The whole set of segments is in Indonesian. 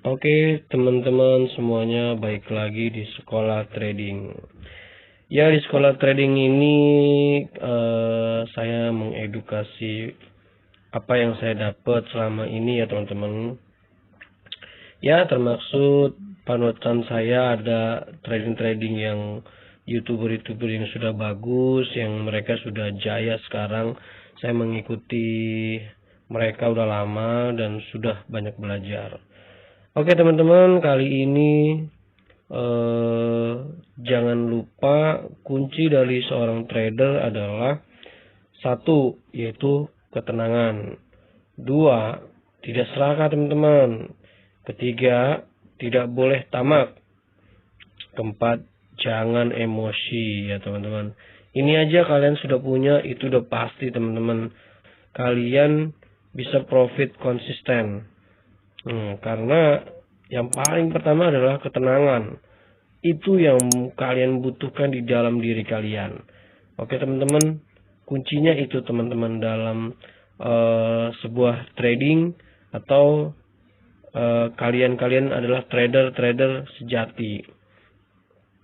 Oke, teman-teman semuanya, baik lagi di sekolah trading. Ya, di sekolah trading ini saya mengedukasi apa yang saya dapat selama ini ya teman-teman. Ya, termaksud panutan saya ada trading-trading yang YouTuber-YouTuber yang sudah bagus, yang mereka sudah jaya sekarang. Saya mengikuti mereka udah lama dan sudah banyak belajar. Oke teman-teman, kali ini jangan lupa kunci dari seorang trader adalah satu, yaitu ketenangan. Dua, tidak serakah teman-teman. Ketiga, tidak boleh tamak. Keempat, jangan emosi ya teman-teman. Ini aja kalian sudah punya, itu udah pasti teman-teman. Kalian bisa profit konsisten. Karena yang paling pertama adalah ketenangan. Itu yang kalian butuhkan di dalam diri kalian. Oke teman-teman, kuncinya itu teman-teman dalam sebuah trading atau kalian adalah trader-trader sejati.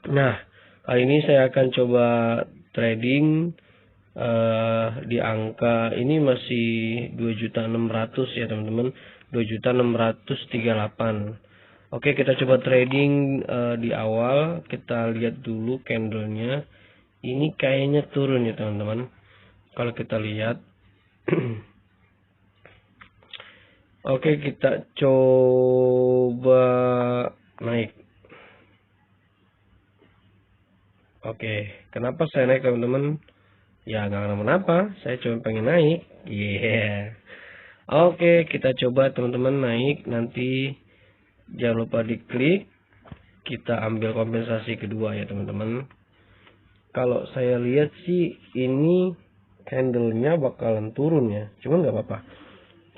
Nah, kali ini saya akan coba trading di angka ini masih 2.600.000 ya teman-teman, 2.638.000. Oke, kita coba trading di awal. Kita lihat dulu candlenya. Ini kayaknya turun ya teman-teman. Kalau kita lihat, oke kita coba naik. Oke, kenapa saya naik teman-teman? Ya nggak kenapa-napa, saya cuma pengen naik. Yeah. Oke, kita coba teman-teman naik. Nanti jangan lupa diklik. Kita ambil kompensasi kedua ya teman-teman. Kalau saya lihat sih ini candlenya bakalan turun ya. Cuman nggak apa-apa.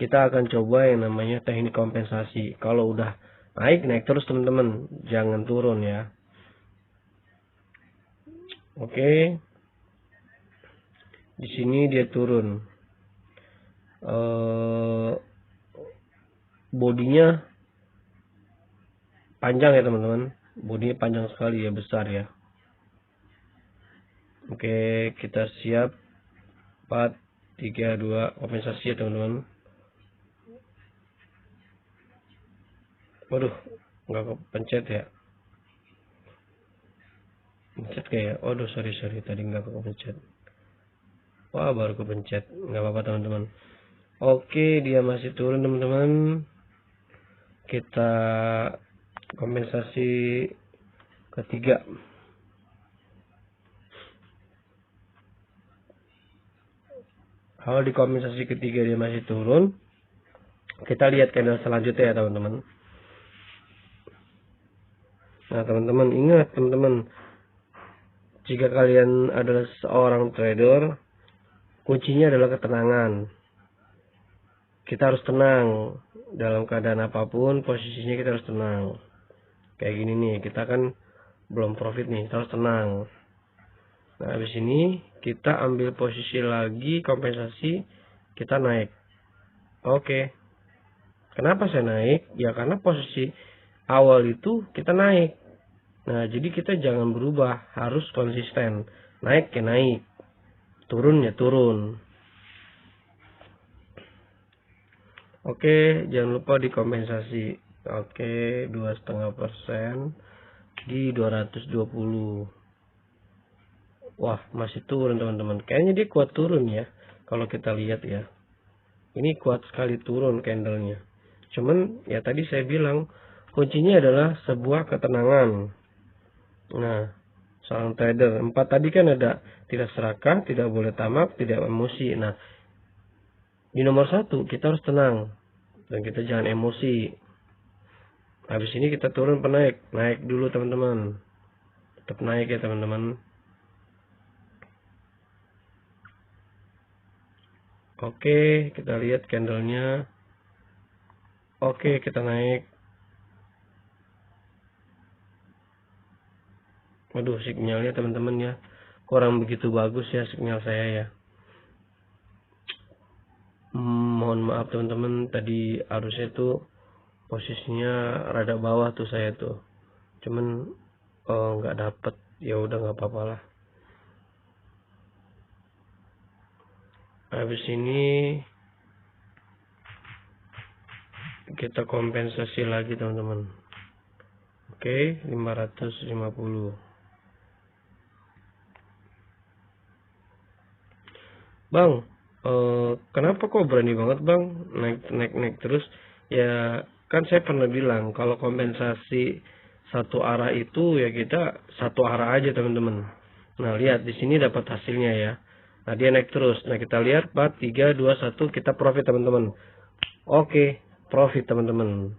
Kita akan coba yang namanya teknik kompensasi. Kalau udah naik terus teman-teman. Jangan turun ya. Oke. Di sini dia turun. Bodinya panjang ya teman-teman. Bodinya panjang sekali ya, besar ya. Oke, kita siap. 4, 3, 2, kompensasi ya teman-teman. Waduh, nggak kepencet ya. Pencet kayak, waduh sorry tadi nggak kepencet. Wah, baru kepencet. Nggak apa-apa teman-teman. Oke, dia masih turun teman-teman. Kita kompensasi ketiga. Kalau di kompensasi ketiga dia masih turun, kita lihat candle selanjutnya ya teman-teman. Nah teman-teman, ingat teman-teman, jika kalian adalah seorang trader, kuncinya adalah ketenangan. Kita harus tenang dalam keadaan apapun, posisinya kita harus tenang. Kayak gini nih, kita kan belum profit nih, kita harus tenang. Nah habis ini kita ambil posisi lagi, kompensasi, kita naik. Oke, kenapa saya naik? Ya karena posisi awal itu kita naik. Nah jadi kita jangan berubah, harus konsisten. Naik ya naik, turun ya turun. Oke, jangan lupa dikompensasi. Oke, 2,5% di 220. Wah, masih turun teman-teman. Kayaknya dia kuat turun ya. Kalau kita lihat ya. Ini kuat sekali turun candlenya. Cuman ya tadi saya bilang kuncinya adalah sebuah ketenangan. Nah, seorang trader 4 tadi kan ada tidak serakah, tidak boleh tamak, tidak emosi. Nah, di nomor 1 kita harus tenang dan kita jangan emosi. Habis ini kita turun penaik, naik dulu teman-teman. Tetap naik ya teman-teman. Oke, kita lihat candlenya. Oke, kita naik. Waduh, sinyalnya teman-teman ya kurang begitu bagus ya sinyal saya ya. Mohon maaf teman-teman, tadi arusnya itu posisinya rada bawah tuh saya tuh, cuman nggak dapet. Ya udah, nggak apa-apa lah. Habis ini kita kompensasi lagi teman-teman. Oke, 550. Bang, kenapa kok berani banget bang naik terus? Ya kan saya pernah bilang kalau kompensasi satu arah itu ya kita satu arah aja teman-teman. Nah lihat di sini dapat hasilnya ya. Nah dia naik terus. Nah kita lihat 4, 3, 2, 1 kita profit teman-teman. Oke, profit teman-teman.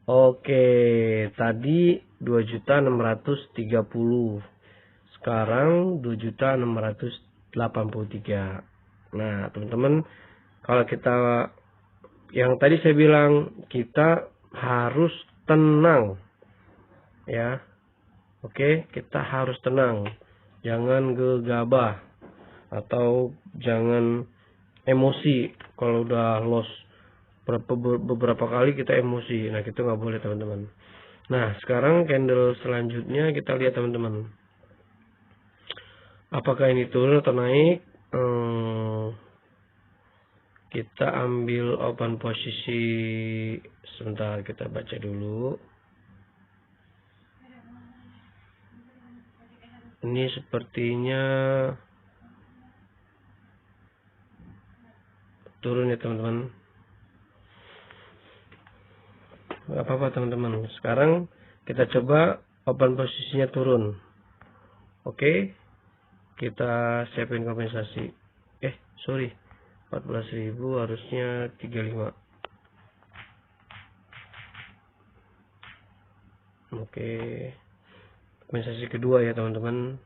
Oke, tadi 2.630. Sekarang 2.683. Nah, teman-teman, kalau kita yang tadi saya bilang kita harus tenang ya. Oke, kita harus tenang. Jangan gegabah atau jangan emosi kalau udah loss. Beberapa kali kita emosi. Nah, itu nggak boleh teman-teman. Nah, sekarang candle selanjutnya kita lihat teman-teman. Apakah ini turun atau naik? Kita ambil open posisi sebentar, kita baca dulu. Ini sepertinya turun ya teman-teman. Gak apa-apa teman-teman. Sekarang kita coba open posisinya turun. Oke, kita siapin kompensasi. Sorry, 14.000 harusnya 35. Oke, kompensasi kedua ya teman-teman.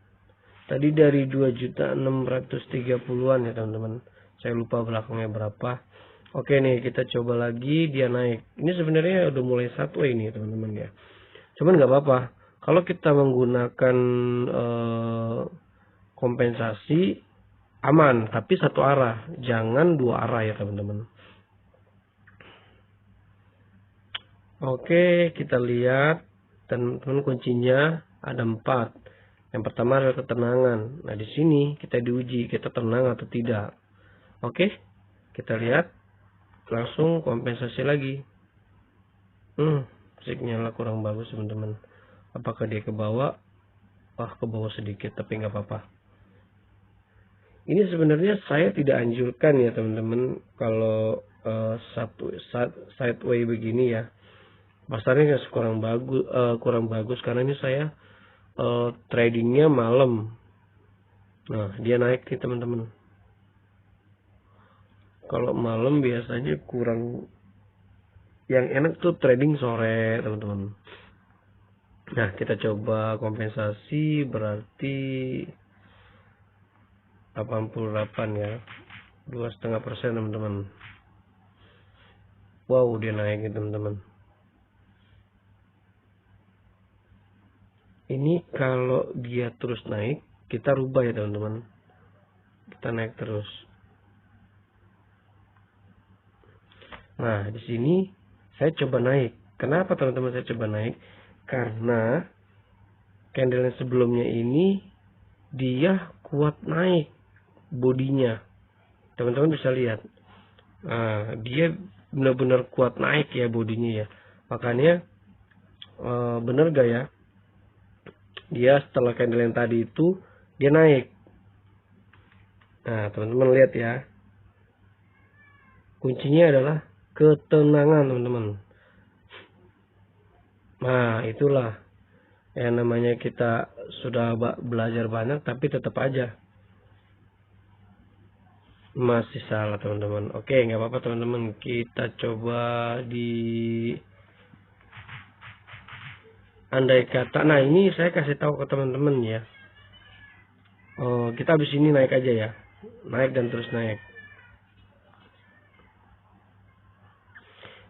Tadi dari 2.630-an ya teman-teman. Saya lupa belakangnya berapa. Oke nih, kita coba lagi, dia naik. Ini sebenarnya udah mulai sideways ini teman-teman ya. Cuman nggak apa-apa. Kalau kita menggunakan kompensasi aman, tapi satu arah, jangan dua arah ya teman-teman. Oke, kita lihat teman-teman, kuncinya ada 4. Yang pertama adalah ketenangan. Nah, di sini kita diuji kita tenang atau tidak. Oke, kita lihat langsung kompensasi lagi. Signalnya kurang bagus teman-teman. Apakah dia ke bawah? Ke bawah sedikit, tapi nggak apa-apa. Ini sebenarnya saya tidak anjurkan ya teman-teman kalau sideways begini ya. Pasarnya kurang bagus karena ini saya tradingnya malam. Nah, dia naik nih teman-teman. Kalau malam biasanya kurang, yang enak tuh trading sore teman-teman. Nah, kita coba kompensasi berarti 88 ya, 2,5% teman-teman. Wow, dia naik nih teman-teman. Ini kalau dia terus naik, kita rubah ya teman-teman. Kita naik terus. Nah, di sini saya coba naik. Kenapa teman-teman saya coba naik? Karena candle yang sebelumnya ini dia kuat naik bodinya. Teman-teman bisa lihat. Nah, dia benar-benar kuat naik ya bodinya ya. Makanya benar gak ya? Dia setelah candle yang tadi itu dia naik. Nah, teman-teman lihat ya. Kuncinya adalah ketenangan, teman-teman. Nah, itulah yang namanya kita sudah belajar banyak tapi tetap aja masih salah, teman-teman. Oke, nggak apa-apa teman-teman. Kita coba di andai kata. Nah, ini saya kasih tahu ke teman-teman ya. Kita habis ini naik aja ya. Naik dan terus naik.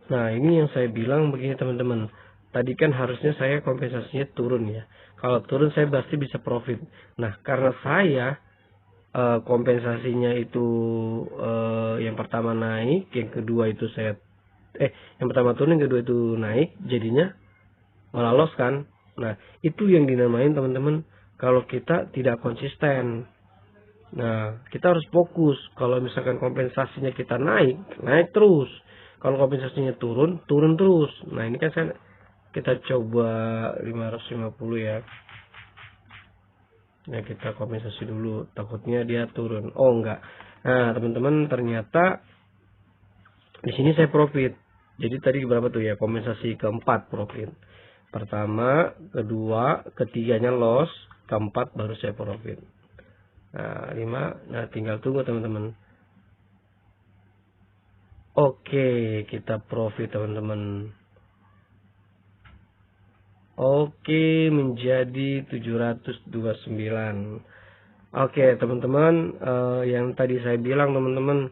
Nah, ini yang saya bilang begini teman-teman. Tadi kan harusnya saya kompensasinya turun ya. Kalau turun saya pasti bisa profit. Nah, karena saya kompensasinya itu yang pertama naik, yang kedua itu saya yang pertama turun, yang kedua itu naik, jadinya malah loss kan. Nah, itu yang dinamain teman-teman kalau kita tidak konsisten. Nah, kita harus fokus. Kalau misalkan kompensasinya kita naik, naik terus. Kalau kompensasinya turun, turun terus. Nah, ini kan kita coba 550 ya. Nah, kita kompensasi dulu, takutnya dia turun. Oh, enggak. Nah, teman-teman, ternyata di sini saya profit. Jadi tadi berapa tuh ya? Kompensasi keempat profit. Pertama, kedua, ketiganya loss, keempat baru saya profit. Nah, 5. Nah, tinggal tunggu teman-teman. Oke, kita profit teman-teman. Oke, menjadi 729. Oke, teman-teman, yang tadi saya bilang teman-teman,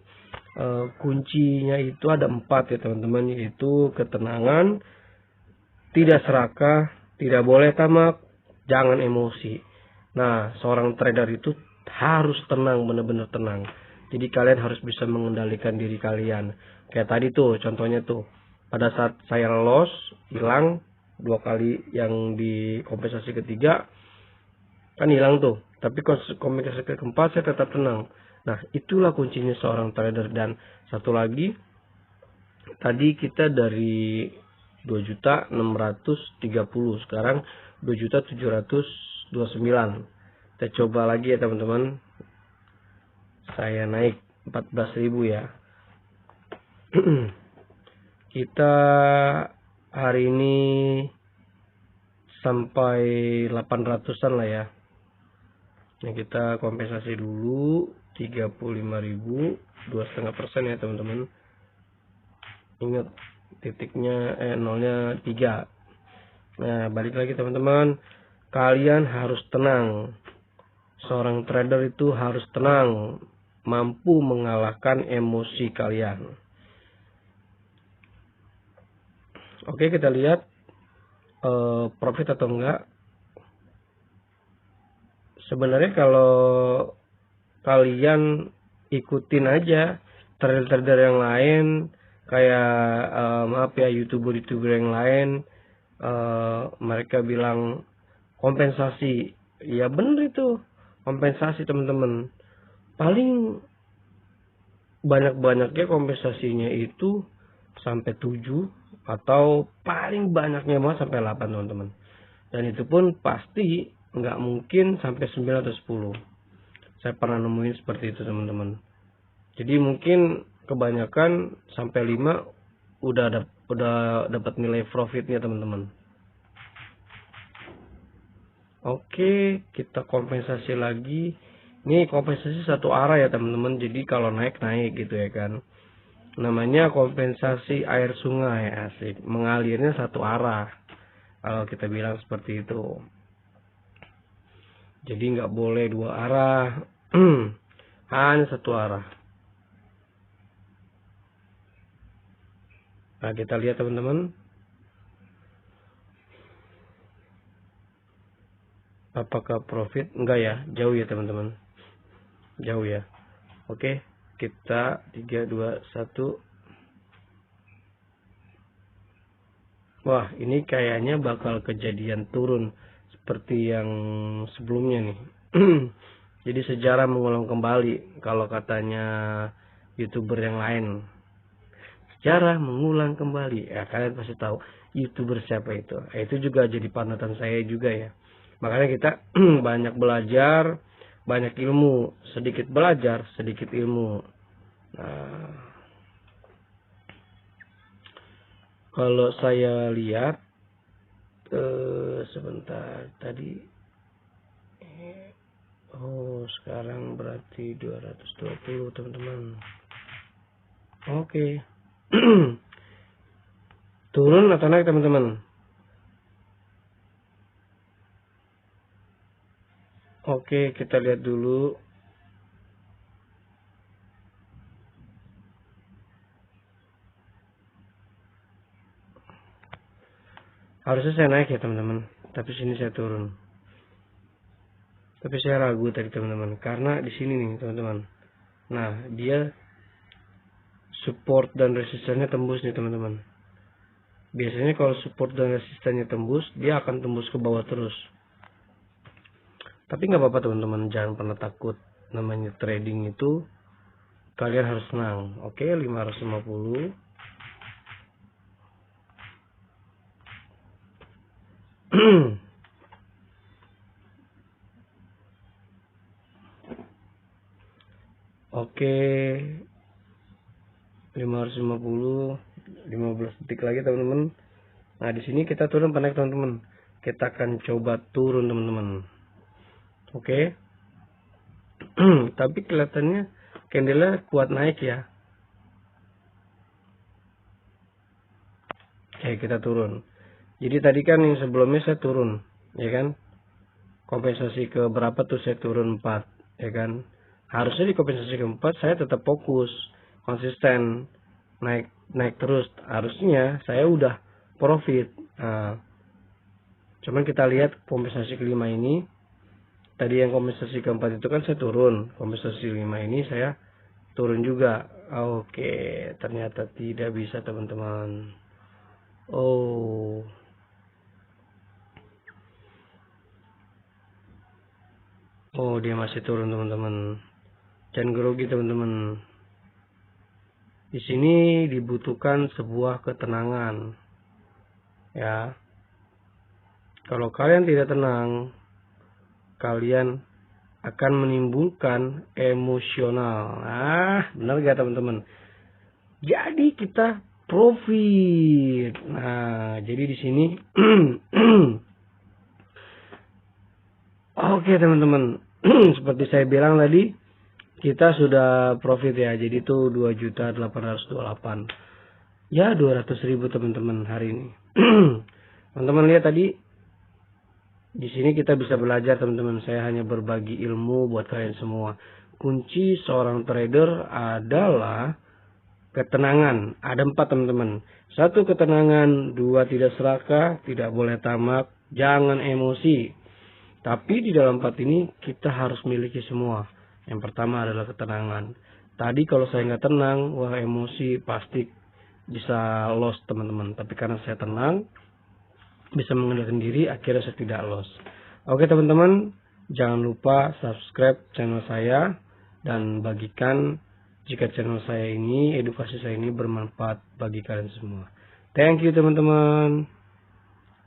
kuncinya itu ada 4 ya teman-teman, yaitu ketenangan, tidak serakah, tidak boleh tamak, jangan emosi. Nah, seorang trader itu harus tenang, benar-benar tenang. Jadi kalian harus bisa mengendalikan diri kalian. Kayak tadi tuh, contohnya tuh, pada saat saya loss, hilang 2 kali yang di kompensasi ketiga, kan hilang tuh. Tapi kompensasi keempat saya tetap tenang. Nah, itulah kuncinya seorang trader. Dan satu lagi, tadi kita dari 2.630, sekarang 2.729. Kita coba lagi ya teman-teman. Saya naik 14.000 ya. Kita hari ini sampai 800-an lah ya. Nah, kita kompensasi dulu 35.000, 2,5% ya teman-teman. Ingat titiknya nolnya 3. Nah, balik lagi teman-teman, kalian harus tenang. Seorang trader itu harus tenang, mampu mengalahkan emosi kalian. Oke, kita lihat profit atau enggak. Sebenarnya kalau kalian ikutin aja trader-trader yang lain, kayak YouTuber-YouTuber yang lain, mereka bilang kompensasi, ya bener itu kompensasi teman-teman. Paling banyak-banyaknya kompensasinya itu sampai 7, atau paling banyaknya mau sampai 8 teman-teman. Dan itu pun pasti nggak mungkin sampai 9 atau 10. Saya pernah nemuin seperti itu teman-teman. Jadi mungkin kebanyakan sampai 5 udah dapat nilai profitnya teman-teman. Oke, kita kompensasi lagi. Ini kompensasi satu arah ya teman-teman. Jadi kalau naik gitu ya kan. Namanya kompensasi air sungai, asik. Mengalirnya satu arah. Kalau kita bilang seperti itu. Jadi nggak boleh dua arah. Hanya satu arah. Nah, kita lihat teman-teman. Apakah profit? Enggak ya, jauh ya teman-teman. Jauh ya. Oke, kita 3, 2, 1. Wah, ini kayaknya bakal kejadian turun seperti yang sebelumnya nih. Jadi sejarah mengulang kembali kalau katanya YouTuber yang lain. Sejarah mengulang kembali. Ya, kalian pasti tahu YouTuber siapa itu. Itu juga jadi panutan saya juga ya. Makanya kita banyak belajar, banyak ilmu, sedikit belajar, sedikit ilmu. Nah, kalau saya lihat sebentar tadi, sekarang berarti 220 teman-teman. Oke. Turun atau naik teman-teman? Oke, kita lihat dulu. Harusnya saya naik ya teman-teman, tapi sini saya turun. Tapi saya ragu tadi teman-teman, karena di sini nih teman-teman. Nah, dia support dan resistannya tembus nih teman-teman. Biasanya kalau support dan resistannya tembus, dia akan tembus ke bawah terus. Tapi nggak apa-apa teman-teman, jangan pernah takut. Namanya trading itu kalian harus senang. Oke, 550. Oke, 550, 15 detik lagi teman-teman. Nah, di sini kita turun apa naik teman-teman? Kita akan coba turun teman-teman. Oke. Tapi kelihatannya candlenya kuat naik ya. Oke, kita turun. Jadi tadi kan yang sebelumnya saya turun, ya kan? Kompensasi ke berapa tuh saya turun 4, ya kan? Harusnya di kompensasi keempat saya tetap fokus, konsisten, naik terus. Harusnya saya udah profit. Nah, cuman kita lihat kompensasi kelima ini. Tadi yang kompensasi keempat itu kan saya turun, kompensasi 5 ini saya turun juga. Oke, ternyata tidak bisa teman-teman. Oh, dia masih turun teman-teman. Jangan grogi teman-teman. Di sini dibutuhkan sebuah ketenangan. Ya. Kalau kalian tidak tenang, kalian akan menimbulkan emosional. Benar gak teman-teman? Jadi kita profit. Nah, jadi di sini oke teman-teman. Seperti saya bilang tadi, kita sudah profit ya. Jadi itu 2.828. Ya, 200.000 teman-teman hari ini. Teman-teman lihat tadi, di sini kita bisa belajar teman-teman. Saya hanya berbagi ilmu buat kalian semua. Kunci seorang trader adalah ketenangan. Ada 4 teman-teman. 1 ketenangan, 2 tidak serakah, tidak boleh tamak, jangan emosi. Tapi di dalam 4 ini kita harus miliki semua. Yang pertama adalah ketenangan. Tadi kalau saya nggak tenang, wah emosi pasti bisa loss teman-teman. Tapi karena saya tenang, bisa mengendalikan diri, akhirnya saya tidak loss. Oke teman-teman, jangan lupa subscribe channel saya dan bagikan jika channel saya ini, edukasi saya ini bermanfaat bagi kalian semua. Thank you teman-teman.